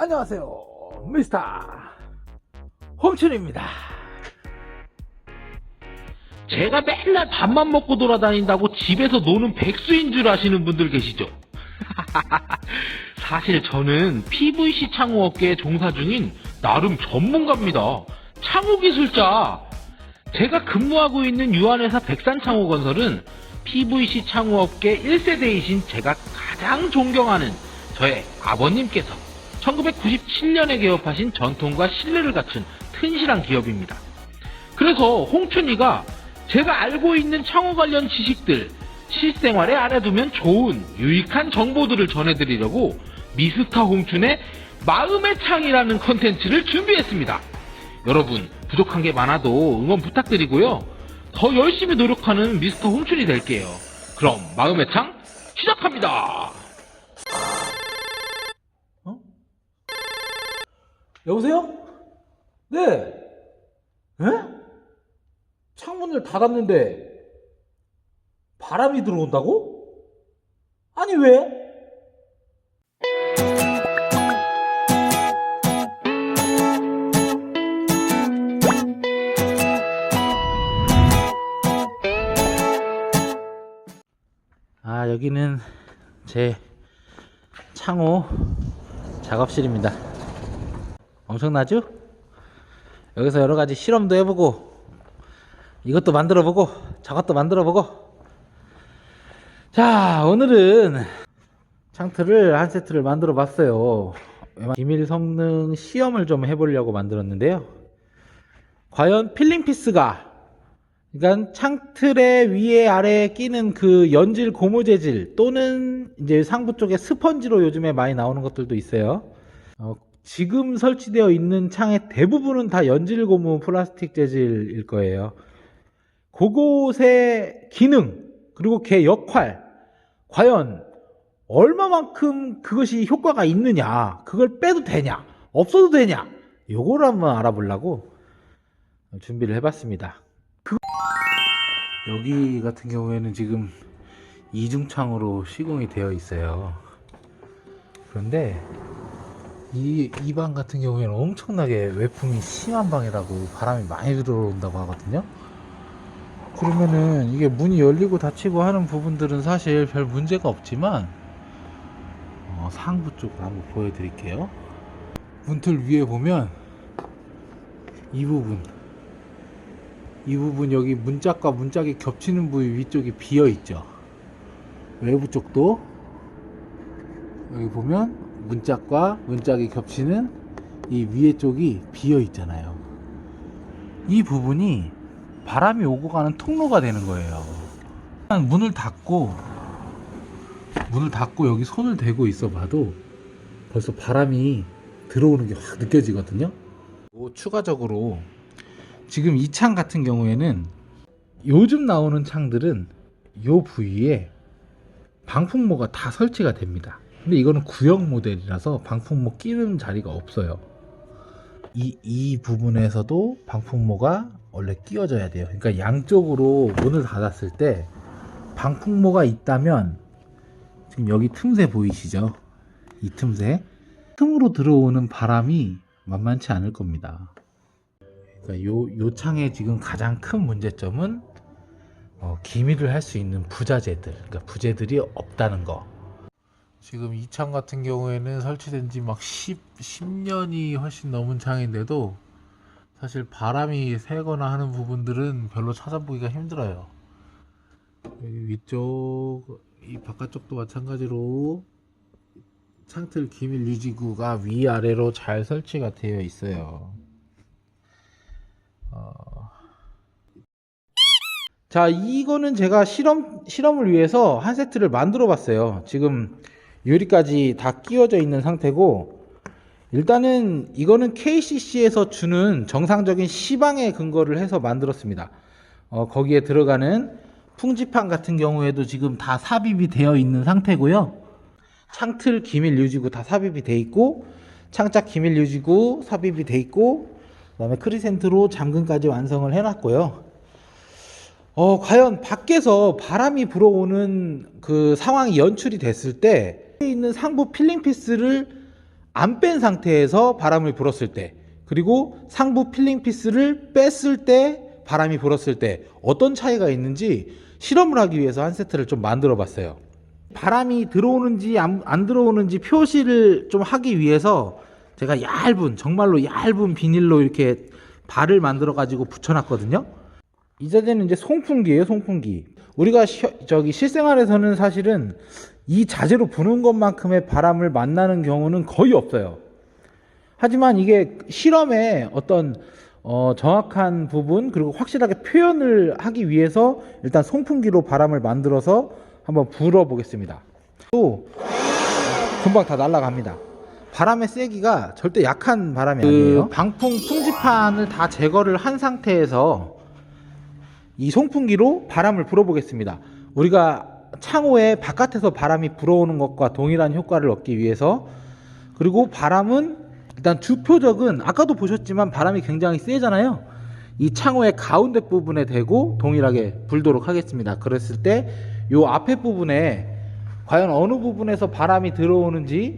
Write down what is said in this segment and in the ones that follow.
안녕하세요, 미스터 홈춘입니다. 제가 맨날 밥만 먹고 돌아다닌다고 집에서 노는 백수인 줄 아시는 분들 계시죠? 사실 저는 PVC 창호업계에 종사 중인 나름 전문가입니다. 창호기술자. 제가 근무하고 있는 유한회사 백산창호건설은 PVC 창호업계 1세대이신 제가 가장 존경하는 저의 아버님께서 1997년에 개업하신 전통과 신뢰를 갖춘 튼실한 기업입니다. 그래서 홍춘이가 제가 알고 있는 창호 관련 지식들, 실생활에 알아두면 좋은 유익한 정보들을 전해드리려고 미스터 홍춘의 마음의 창이라는 컨텐츠를 준비했습니다. 여러분, 부족한 게 많아도 응원 부탁드리고요. 더 열심히 노력하는 미스터 홍춘이 될게요. 그럼 마음의 창 시작합니다. 여보세요? 네. 에? 창문을 닫았는데 바람이 들어온다고? 아니 왜? 여기는 제 창호 작업실입니다. 엄청나죠? 여기서 여러가지 실험도 해보고 이것도 만들어보고 저것도 만들어보고. 자, 오늘은 창틀을 한 세트를 만들어 봤어요. 기밀 성능 시험을 좀 해보려고 만들었는데요. 과연 필링피스가, 그러니까 창틀의 위에 아래에 끼는 그 연질 고무 재질 또는 이제 상부 쪽에 스펀지로 요즘에 많이 나오는 것들도 있어요. 지금 설치되어 있는 창의 대부분은 다 연질 고무 플라스틱 재질일 거예요. 그곳의 기능 그리고 걔 역할, 과연 얼마만큼 그것이 효과가 있느냐, 그걸 빼도 되냐 없어도 되냐, 요걸 한번 알아보려고 준비를 해봤습니다. 여기 같은 경우에는 지금 이중창으로 시공이 되어 있어요. 그런데 이 방 같은 경우에는 엄청나게 외풍이 심한 방이라고, 바람이 많이 들어온다고 하거든요. 그러면은 이게 문이 열리고 닫히고 하는 부분들은 사실 별 문제가 없지만 상부 쪽을 한번 보여드릴게요. 문틀 위에 보면 이 부분 여기 문짝과 문짝이 겹치는 부위 위쪽이 비어 있죠. 외부 쪽도 여기 보면 문짝과 문짝이 겹치는 이 위에 쪽이 비어 있잖아요. 이 부분이 바람이 오고 가는 통로가 되는 거예요. 문을 닫고 여기 손을 대고 있어 봐도 벌써 바람이 들어오는 게 확 느껴지거든요. 추가적으로 지금 이 창 같은 경우에는 요즘 나오는 창들은 요 부위에 방풍모가 다 설치가 됩니다. 근데 이거는 구형 모델이라서 방풍모 끼는 자리가 없어요. 이 부분에서도 방풍모가 원래 끼워져야 돼요. 그러니까 양쪽으로 문을 닫았을 때 방풍모가 있다면, 지금 여기 틈새 보이시죠? 이 틈으로 들어오는 바람이 만만치 않을 겁니다. 그러니까 요 창의 지금 가장 큰 문제점은 기밀을 할 수 있는 부자재들, 그러니까 부재들이 없다는 거. 지금 이 창 같은 경우에는 설치된 지 막 10년이 훨씬 넘은 창인데도 사실 바람이 새거나 하는 부분들은 별로 찾아보기가 힘들어요. 여기 위쪽, 이 바깥쪽도 마찬가지로 창틀 기밀 유지구가 위아래로 잘 설치가 되어 있어요. 자, 이거는 제가 실험을 위해서 한 세트를 만들어 봤어요. 지금 유리까지 다 끼워져 있는 상태고, 일단은 이거는 KCC에서 주는 정상적인 시방에 근거를 해서 만들었습니다. 거기에 들어가는 풍지판 같은 경우에도 지금 다 삽입이 되어 있는 상태고요. 창틀 기밀 유지구 다 삽입이 되어 있고, 창짝 기밀 유지구 삽입이 되어 있고, 그 다음에 크리센트로 잠금까지 완성을 해놨고요. 과연 밖에서 바람이 불어오는 그 상황이 연출이 됐을 때 있는 상부 필링 피스를 안 뺀 상태에서 바람을 불었을 때, 그리고 상부 필링 피스를 뺐을 때 바람이 불었을 때 어떤 차이가 있는지 실험을 하기 위해서 한 세트를 좀 만들어 봤어요. 바람이 들어오는지 안 들어오는지 표시를 좀 하기 위해서 제가 정말로 얇은 비닐로 이렇게 발을 만들어 가지고 붙여놨거든요. 이 자재는 이제 송풍기예요, 송풍기. 우리가 실생활에서는 사실은 이 자재로 부는 것만큼의 바람을 만나는 경우는 거의 없어요. 하지만 이게 실험에 어떤 정확한 부분, 그리고 확실하게 표현을 하기 위해서 일단 송풍기로 바람을 만들어서 한번 불어 보겠습니다. 또 금방 다 날아갑니다. 바람의 세기가 절대 약한 바람이 아니에요. 방풍 풍지판을 다 제거를 한 상태에서 이 송풍기로 바람을 불어 보겠습니다. 우리가 창호에 바깥에서 바람이 불어오는 것과 동일한 효과를 얻기 위해서, 그리고 바람은 일단 주표적은 아까도 보셨지만 바람이 굉장히 세잖아요. 이 창호의 가운데 부분에 대고 동일하게 불도록 하겠습니다. 그랬을 때 요 앞에 부분에 과연 어느 부분에서 바람이 들어오는지,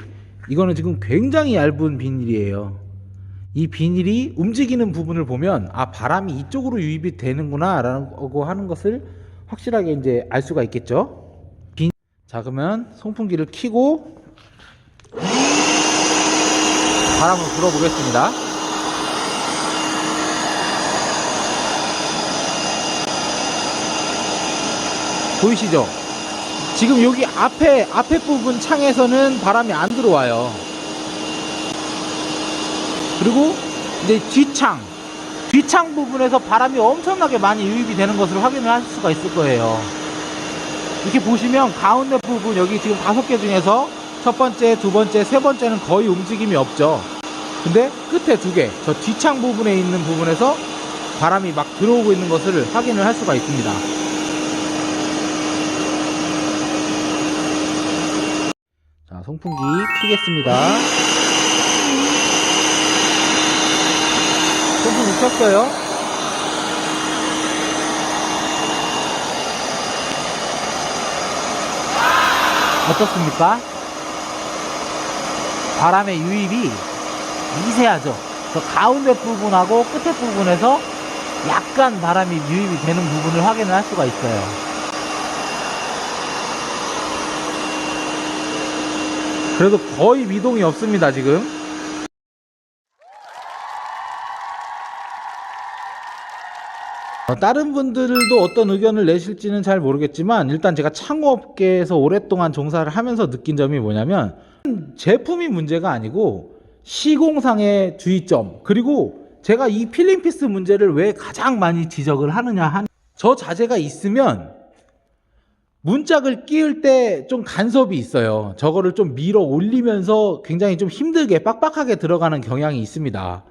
이거는 지금 굉장히 얇은 비닐이에요. 이 비닐이 움직이는 부분을 보면 바람이 이쪽으로 유입이 되는구나 라고 하는 것을 확실하게 이제 알 수가 있겠죠. 자, 그러면 송풍기를 켜고 바람을 불어 보겠습니다. 보이시죠? 지금 여기 앞에 부분 창에서는 바람이 안 들어와요. 그리고 이제 뒷창 부분에서 바람이 엄청나게 많이 유입이 되는 것을 확인을 하실 수가 있을 거예요. 이렇게 보시면 가운데 부분, 여기 지금 5개 중에서 첫 번째, 두 번째, 세 번째는 거의 움직임이 없죠. 근데 끝에 2개, 저 뒷창 부분에 있는 부분에서 바람이 막 들어오고 있는 것을 확인을 할 수가 있습니다. 자, 송풍기 켜겠습니다. 송풍기 켰어요. 어떻습니까? 바람의 유입이 미세하죠. 저 가운데 부분하고 끝에 부분에서 약간 바람이 유입이 되는 부분을 확인을 할 수가 있어요. 그래도 거의 미동이 없습니다, 지금. 다른 분들도 어떤 의견을 내실지는 잘 모르겠지만, 일단 제가 창호업계에서 오랫동안 종사를 하면서 느낀 점이 뭐냐면, 제품이 문제가 아니고 시공상의 주의점, 그리고 제가 이 필링피스 문제를 왜 가장 많이 지적을 하느냐, 저 자재가 있으면 문짝을 끼울 때 좀 간섭이 있어요. 저거를 좀 밀어 올리면서 굉장히 좀 힘들게 빡빡하게 들어가는 경향이 있습니다.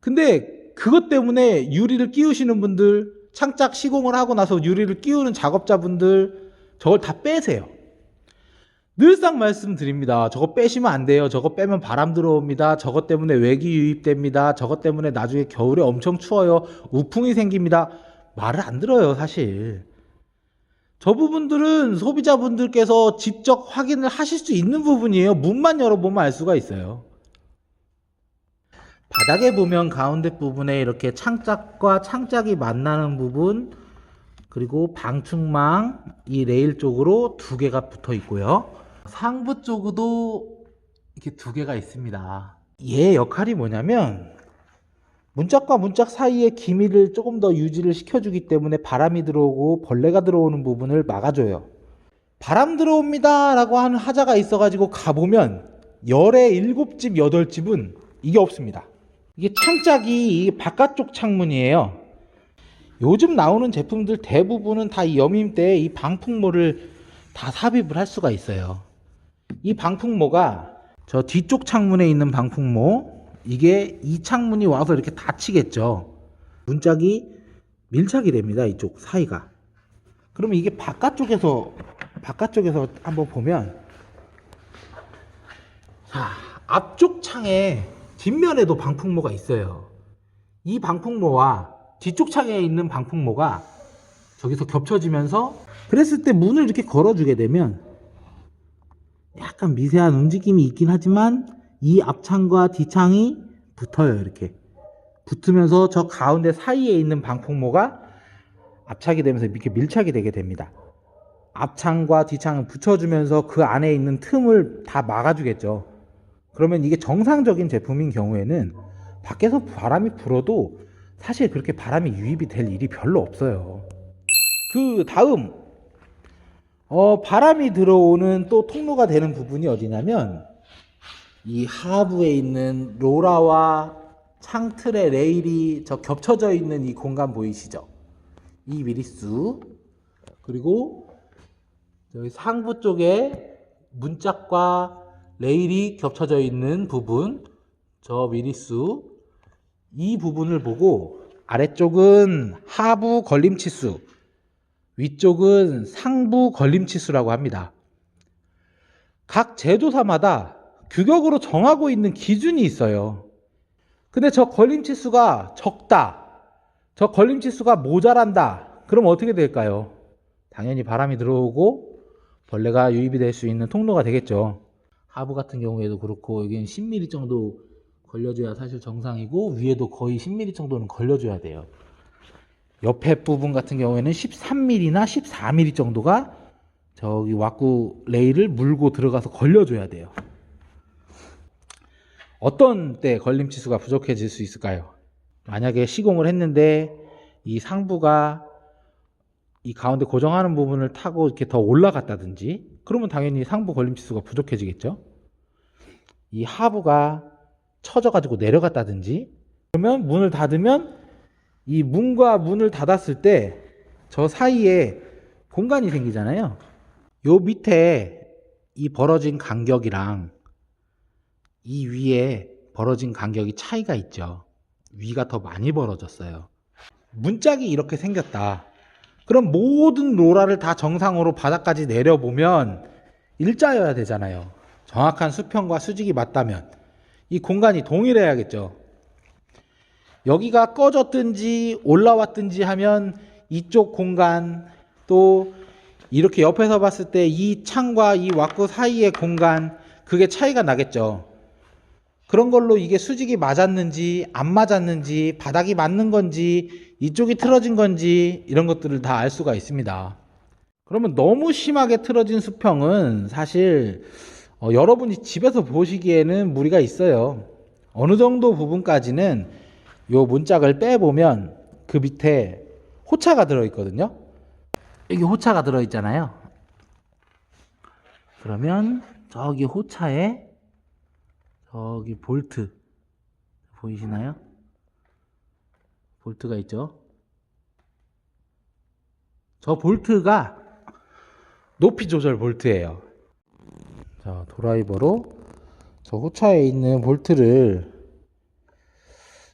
근데 그것 때문에 유리를 끼우시는 분들, 창작 시공을 하고 나서 유리를 끼우는 작업자분들, 저걸 다 빼세요. 늘상 말씀드립니다. 저거 빼시면 안 돼요. 저거 빼면 바람 들어옵니다. 저것 때문에 외기 유입됩니다. 저것 때문에 나중에 겨울에 엄청 추워요. 우풍이 생깁니다. 말을 안 들어요, 사실. 저 부분들은 소비자분들께서 직접 확인을 하실 수 있는 부분이에요. 문만 열어보면 알 수가 있어요. 바닥에 보면 가운데 부분에 이렇게 창짝과 창짝이 만나는 부분, 그리고 방충망 이 레일 쪽으로 2개가 붙어 있고요. 상부 쪽으로도 이렇게 2개가 있습니다. 얘 역할이 뭐냐면, 문짝과 문짝 사이의 기미를 조금 더 유지를 시켜주기 때문에 바람이 들어오고 벌레가 들어오는 부분을 막아줘요. 바람 들어옵니다 라고 하는 하자가 있어가지고 가보면 열의 7집, 8집은 이게 없습니다. 이게 창짝이 바깥쪽 창문이에요. 요즘 나오는 제품들 대부분은 다 이 여밈대에 이 방풍모를 다 삽입을 할 수가 있어요. 이 방풍모가 저 뒤쪽 창문에 있는 방풍모, 이게 이 창문이 와서 이렇게 닫히겠죠. 문짝이 밀착이 됩니다, 이쪽 사이가. 그러면 이게 바깥쪽에서 한번 보면, 자, 앞쪽 창에 뒷면에도 방풍모가 있어요. 이 방풍모와 뒤쪽 창에 있는 방풍모가 저기서 겹쳐지면서, 그랬을 때 문을 이렇게 걸어주게 되면 약간 미세한 움직임이 있긴 하지만 이 앞창과 뒤창이 붙어요. 이렇게 붙으면서 저 가운데 사이에 있는 방풍모가 압착이 되면서 이렇게 밀착이 되게 됩니다. 앞창과 뒤창을 붙여주면서 그 안에 있는 틈을 다 막아주겠죠. 그러면 이게 정상적인 제품인 경우에는 밖에서 바람이 불어도 사실 그렇게 바람이 유입이 될 일이 별로 없어요. 그 다음 바람이 들어오는 또 통로가 되는 부분이 어디냐면 이 하부에 있는 로라와 창틀의 레일이 저 겹쳐져 있는 이 공간 보이시죠? 이 미리수, 그리고 여기 상부 쪽에 문짝과 레일이 겹쳐져 있는 부분, 저 미리수, 이 부분을 보고 아래쪽은 하부 걸림치수, 위쪽은 상부 걸림치수라고 합니다. 각 제조사마다 규격으로 정하고 있는 기준이 있어요. 근데 저 걸림치수가 적다, 저 걸림치수가 모자란다, 그럼 어떻게 될까요? 당연히 바람이 들어오고 벌레가 유입이 될 수 있는 통로가 되겠죠. 하부 같은 경우에도 그렇고 여기는 10mm 정도 걸려줘야 사실 정상이고 위에도 거의 10mm 정도는 걸려줘야 돼요. 옆에 부분 같은 경우에는 13mm나 14mm 정도가 저기 왁구 레일을 물고 들어가서 걸려줘야 돼요. 어떤 때 걸림치수가 부족해질 수 있을까요? 만약에 시공을 했는데 이 상부가 이 가운데 고정하는 부분을 타고 이렇게 더 올라갔다든지, 그러면 당연히 상부 걸림치수가 부족해지겠죠. 이 하부가 처져 가지고 내려갔다든지, 그러면 문을 닫으면 이 문과 문을 닫았을 때 저 사이에 공간이 생기잖아요. 요 밑에 이 벌어진 간격이랑 이 위에 벌어진 간격이 차이가 있죠. 위가 더 많이 벌어졌어요. 문짝이 이렇게 생겼다. 그럼 모든 로라를 다 정상으로 바닥까지 내려보면 일자여야 되잖아요. 정확한 수평과 수직이 맞다면 이 공간이 동일해야겠죠. 여기가 꺼졌든지 올라왔든지 하면 이쪽 공간, 또 이렇게 옆에서 봤을 때 이 창과 이 왁구 사이의 공간, 그게 차이가 나겠죠. 그런 걸로 이게 수직이 맞았는지 안 맞았는지, 바닥이 맞는 건지 이쪽이 틀어진 건지 이런 것들을 다 알 수가 있습니다. 그러면 너무 심하게 틀어진 수평은 사실 여러분이 집에서 보시기에는 무리가 있어요. 어느 정도 부분까지는 요 문짝을 빼보면 그 밑에 호차가 들어있거든요. 여기 호차가 들어있잖아요. 그러면 저기 호차에 저기 볼트 보이시나요? 볼트가 있죠. 저 볼트가 높이 조절 볼트예요. 자, 드라이버로 저 호차에 있는 볼트를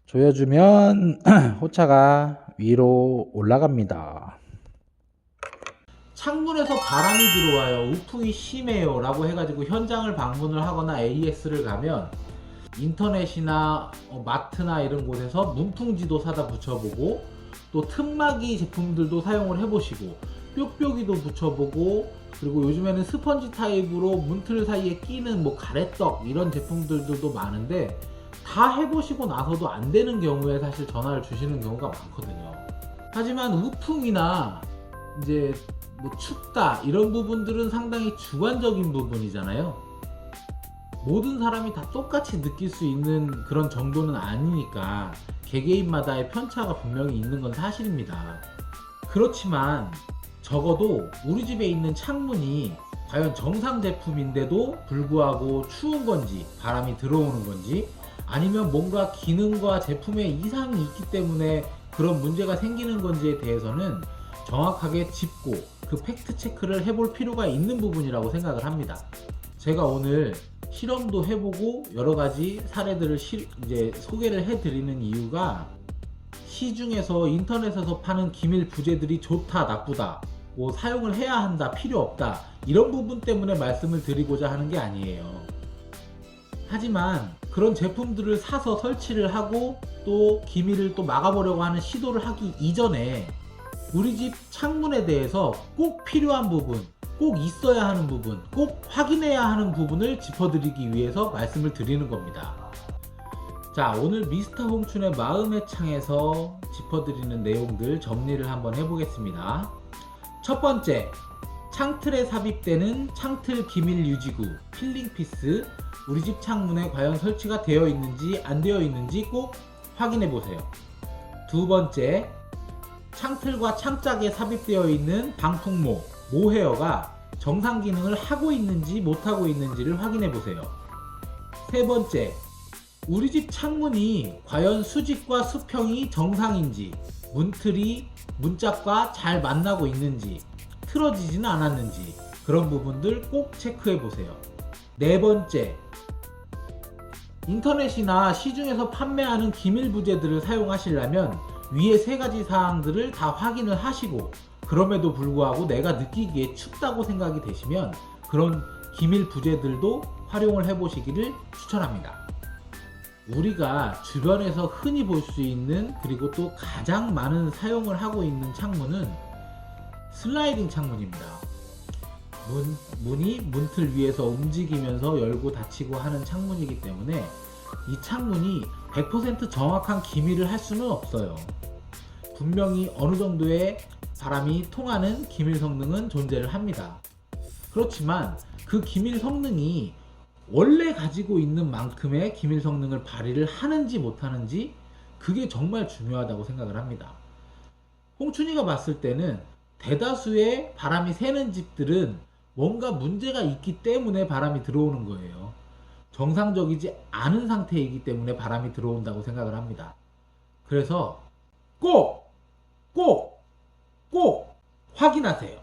조여주면 호차가 위로 올라갑니다. 창문에서 바람이 들어와요, 우풍이 심해요 라고 해가지고 현장을 방문을 하거나 AS를 가면 인터넷이나 마트나 이런 곳에서 문풍지도 사다 붙여보고, 또 틈막이 제품들도 사용을 해보시고, 뾱뾱이도 붙여보고, 그리고 요즘에는 스펀지 타입으로 문틀 사이에 끼는 뭐 가래떡 이런 제품들도 많은데, 다 해보시고 나서도 안 되는 경우에 사실 전화를 주시는 경우가 많거든요. 하지만 우풍이나 이제 뭐 춥다 이런 부분들은 상당히 주관적인 부분이잖아요. 모든 사람이 다 똑같이 느낄 수 있는 그런 정도는 아니니까 개개인마다의 편차가 분명히 있는 건 사실입니다. 그렇지만 적어도 우리 집에 있는 창문이 과연 정상 제품인데도 불구하고 추운 건지 바람이 들어오는 건지, 아니면 뭔가 기능과 제품에 이상이 있기 때문에 그런 문제가 생기는 건지에 대해서는 정확하게 짚고 그 팩트 체크를 해볼 필요가 있는 부분이라고 생각을 합니다. 제가 오늘 실험도 해보고 여러 가지 사례들을 이제 소개를 해드리는 이유가, 시중에서 인터넷에서 파는 기밀 부재들이 좋다 나쁘다, 뭐 사용을 해야 한다 필요 없다 이런 부분 때문에 말씀을 드리고자 하는 게 아니에요. 하지만 그런 제품들을 사서 설치를 하고 또 기밀을 또 막아보려고 하는 시도를 하기 이전에 우리 집 창문에 대해서 꼭 필요한 부분, 꼭 있어야 하는 부분, 꼭 확인해야 하는 부분을 짚어드리기 위해서 말씀을 드리는 겁니다. 자, 오늘 미스터 홍춘의 마음의 창에서 짚어드리는 내용들 정리를 한번 해보겠습니다. 첫 번째, 창틀에 삽입되는 창틀 기밀 유지구 필링 피스, 우리 집 창문에 과연 설치가 되어 있는지 안 되어 있는지 꼭 확인해 보세요. 두 번째, 창틀과 창짝에 삽입되어 있는 방풍모 모헤어가 정상 기능을 하고 있는지 못하고 있는지를 확인해 보세요. 세 번째, 우리 집 창문이 과연 수직과 수평이 정상인지, 문틀이 문짝과 잘 만나고 있는지, 틀어지지는 않았는지, 그런 부분들 꼭 체크해 보세요. 네 번째, 인터넷이나 시중에서 판매하는 기밀 부재들을 사용하시려면 위에 세 가지 사항들을 다 확인을 하시고, 그럼에도 불구하고 내가 느끼기에 춥다고 생각이 되시면 그런 기밀 부재들도 활용을 해보시기를 추천합니다. 우리가 주변에서 흔히 볼 수 있는, 그리고 또 가장 많은 사용을 하고 있는 창문은 슬라이딩 창문입니다. 문이 문틀 위에서 움직이면서 열고 닫히고 하는 창문이기 때문에 이 창문이 100% 정확한 기밀을 할 수는 없어요. 분명히 어느 정도의 바람이 통하는 기밀 성능은 존재를 합니다. 그렇지만 그 기밀 성능이 원래 가지고 있는 만큼의 기밀 성능을 발휘를 하는지 못하는지, 그게 정말 중요하다고 생각을 합니다. 홍춘이가 봤을 때는 대다수의 바람이 새는 집들은 뭔가 문제가 있기 때문에 바람이 들어오는 거예요. 정상적이지 않은 상태이기 때문에 바람이 들어온다고 생각을 합니다. 그래서 꼭 확인하세요.